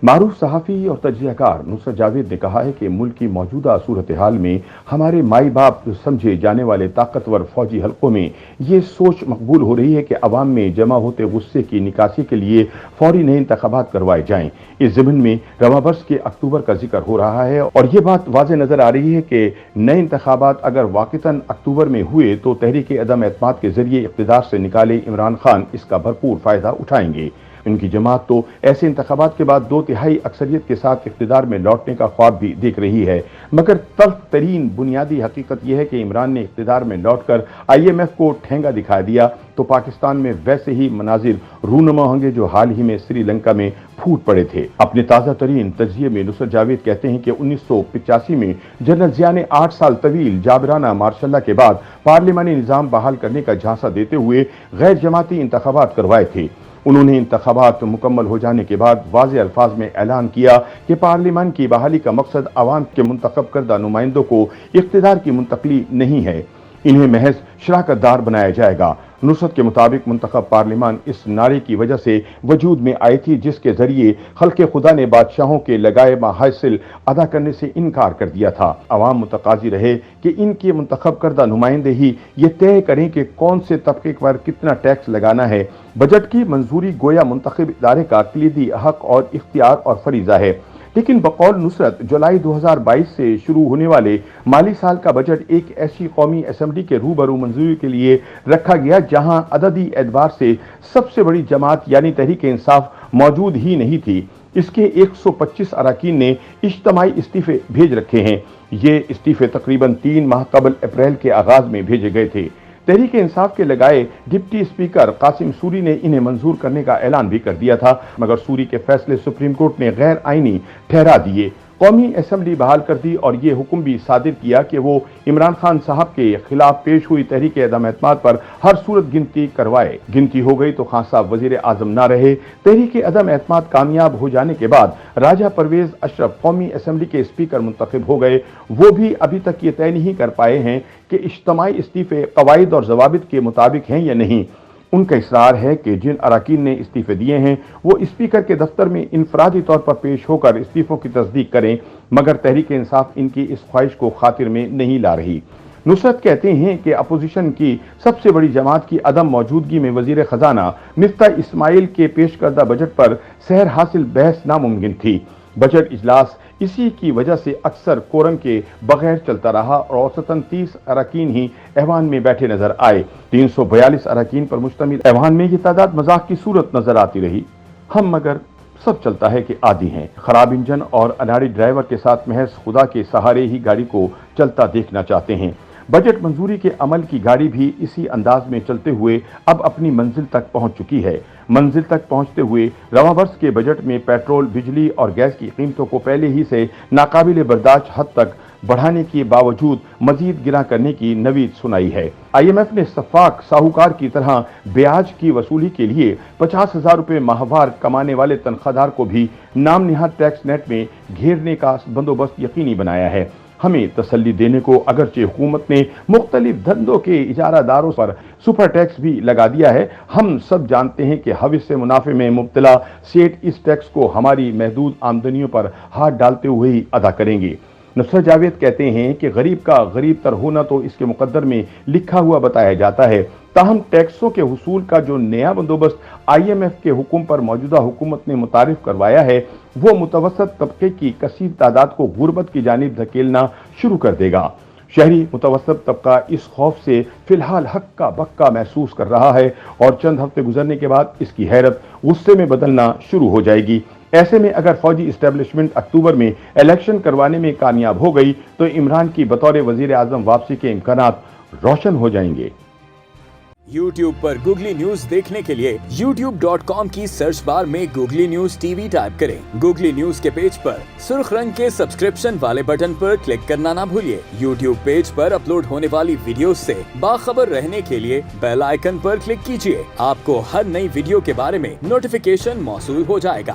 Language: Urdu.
معروف صحافی اور تجزیہ کار نصرت جاوید نے کہا ہے کہ ملک کی موجودہ صورتحال میں ہمارے مائی باپ سمجھے جانے والے طاقتور فوجی حلقوں میں یہ سوچ مقبول ہو رہی ہے کہ عوام میں جمع ہوتے غصے کی نکاسی کے لیے فوری نئے انتخابات کروائے جائیں۔ اس ضمن میں رواں برس کے اکتوبر کا ذکر ہو رہا ہے اور یہ بات واضح نظر آ رہی ہے کہ نئے انتخابات اگر واقعتاً اکتوبر میں ہوئے تو تحریک عدم اعتماد کے ذریعے اقتدار سے نکالے عمران خان اس کا بھرپور فائدہ اٹھائیں گے۔ ان کی جماعت تو ایسے انتخابات کے بعد 2/3 اکثریت کے ساتھ اقتدار میں لوٹنے کا خواب بھی دیکھ رہی ہے، مگر تلخ ترین بنیادی حقیقت یہ ہے کہ عمران نے اقتدار میں لوٹ کر IMF کو ٹھینگا دکھا دیا تو پاکستان میں ویسے ہی مناظر رونما ہوں گے جو حال ہی میں سری لنکا میں پھوٹ پڑے تھے۔ اپنے تازہ ترین تجزیے میں نصرت جاوید کہتے ہیں کہ 1985 میں جنرل ضیاء نے 8 سال طویل جابرانہ مارشل لا کے بعد پارلیمانی نظام بحال کرنے کا جھانسا دیتے ہوئے غیر جماعتی انتخابات کروائے تھے۔ انہوں نے انتخابات مکمل ہو جانے کے بعد واضح الفاظ میں اعلان کیا کہ پارلیمان کی بحالی کا مقصد عوام کے منتخب کردہ نمائندوں کو اقتدار کی منتقلی نہیں ہے، انہیں محض شراکت دار بنایا جائے گا۔ نصرت کے مطابق منتخب پارلیمان اس نعرے کی وجہ سے وجود میں آئی تھی جس کے ذریعے خلق خدا نے بادشاہوں کے لگائے محاصل ادا کرنے سے انکار کر دیا تھا۔ عوام متقاضی رہے کہ ان کے منتخب کردہ نمائندے ہی یہ طے کریں کہ کون سے طبقے پر کتنا ٹیکس لگانا ہے۔ بجٹ کی منظوری گویا منتخب ادارے کا کلیدی حق اور اختیار اور فریضہ ہے، لیکن بقول نصرت جولائی 2022 سے شروع ہونے والے مالی سال کا بجٹ ایک ایسی قومی اسمبلی کے روبرو منظوری کے لیے رکھا گیا جہاں عددی اعتبار سے سب سے بڑی جماعت یعنی تحریک انصاف موجود ہی نہیں تھی۔ اس کے 125 اراکین نے اجتماعی استعفے بھیج رکھے ہیں۔ یہ استعفے تقریباً 3 ماہ قبل اپریل کے آغاز میں بھیجے گئے تھے۔ تحریک انصاف کے لگائے ڈپٹی اسپیکر قاسم سوری نے انہیں منظور کرنے کا اعلان بھی کر دیا تھا، مگر سوری کے فیصلے سپریم کورٹ نے غیر آئینی ٹھہرا دیے۔ قومی اسمبلی بحال کر دی اور یہ حکم بھی صادر کیا کہ وہ عمران خان صاحب کے خلاف پیش ہوئی تحریک عدم اعتماد پر ہر صورت گنتی کروائے۔ گنتی ہو گئی تو خان صاحب وزیر اعظم نہ رہے۔ تحریک عدم اعتماد کامیاب ہو جانے کے بعد راجہ پرویز اشرف قومی اسمبلی کے اسپیکر منتخب ہو گئے۔ وہ بھی ابھی تک یہ طے نہیں کر پائے ہیں کہ اجتماعی استعفے قواعد اور ضوابط کے مطابق ہیں یا نہیں۔ ان کا اصرار ہے کہ جن اراکین نے استعفے دیے ہیں وہ اسپیکر کے دفتر میں انفرادی طور پر پیش ہو کر استعفوں کی تصدیق کریں، مگر تحریک انصاف ان کی اس خواہش کو خاطر میں نہیں لا رہی۔ نصرت کہتے ہیں کہ اپوزیشن کی سب سے بڑی جماعت کی عدم موجودگی میں وزیر خزانہ مفتاح اسماعیل کے پیش کردہ بجٹ پر سحر حاصل بحث ناممکن تھی۔ بجٹ اجلاس اسی کی وجہ سے اکثر کورم کے بغیر چلتا رہا اور اوسطاً 30 اراکین ہی ایوان میں بیٹھے نظر آئے۔ 342 اراکین پر مشتمل ایوان میں یہ تعداد مذاق کی صورت نظر آتی رہی۔ ہم مگر سب چلتا ہے کہ عادی ہیں، خراب انجن اور اناڑی ڈرائیور کے ساتھ محض خدا کے سہارے ہی گاڑی کو چلتا دیکھنا چاہتے ہیں۔ بجٹ منظوری کے عمل کی گاڑی بھی اسی انداز میں چلتے ہوئے اب اپنی منزل تک پہنچ چکی ہے۔ منزل تک پہنچتے ہوئے رواں برس کے بجٹ میں پیٹرول، بجلی اور گیس کی قیمتوں کو پہلے ہی سے ناقابل برداشت حد تک بڑھانے کے باوجود مزید گراں کرنے کی نوید سنائی ہے۔ IMF نے شفاق ساہوکار کی طرح بیاج کی وصولی کے لیے 50,000 روپے ماہوار کمانے والے تنخواہ دار کو بھی نام نہاد ٹیکس نیٹ میں گھیرنے کا بندوبست یقینی بنایا ہے۔ ہمیں تسلی دینے کو اگرچہ حکومت نے مختلف دھندوں کے اجارہ داروں پر سپر ٹیکس بھی لگا دیا ہے، ہم سب جانتے ہیں کہ حوث سے منافع میں مبتلا سیٹ اس ٹیکس کو ہماری محدود آمدنیوں پر ہاتھ ڈالتے ہوئے ہی ادا کریں گے۔ نصرت جاوید کہتے ہیں کہ غریب کا غریب تر ہونا تو اس کے مقدر میں لکھا ہوا بتایا جاتا ہے، تاہم ٹیکسوں کے حصول کا جو نیا بندوبست IMF کے حکم پر موجودہ حکومت نے متعارف کروایا ہے وہ متوسط طبقے کی کثیر تعداد کو غربت کی جانب دھکیلنا شروع کر دے گا۔ شہری متوسط طبقہ اس خوف سے فی الحال ہکا بکا محسوس کر رہا ہے اور چند ہفتے گزرنے کے بعد اس کی حیرت غصے میں بدلنا شروع ہو جائے گی۔ ایسے میں اگر فوجی اسٹیبلشمنٹ اکتوبر میں الیکشن کروانے میں کامیاب ہو گئی تو عمران کی بطور وزیر اعظم واپسی کے امکانات روشن ہو جائیں گے۔ YouTube پر گوگلی نیوز دیکھنے کے لیے youtube.com کی سرچ بار میں گوگلی نیوز TV ٹائپ کریں۔ گوگلی نیوز کے پیج پر سرخ رنگ کے سبسکرپشن والے بٹن پر کلک کرنا نہ بھولیے۔ YouTube پیج پر اپلوڈ ہونے والی ویڈیوز سے باخبر رہنے کے لیے بیل آئیکن پر کلک کیجیے۔ آپ کو ہر نئی ویڈیو کے بارے میں نوٹیفیکیشن موصول ہو جائے گا۔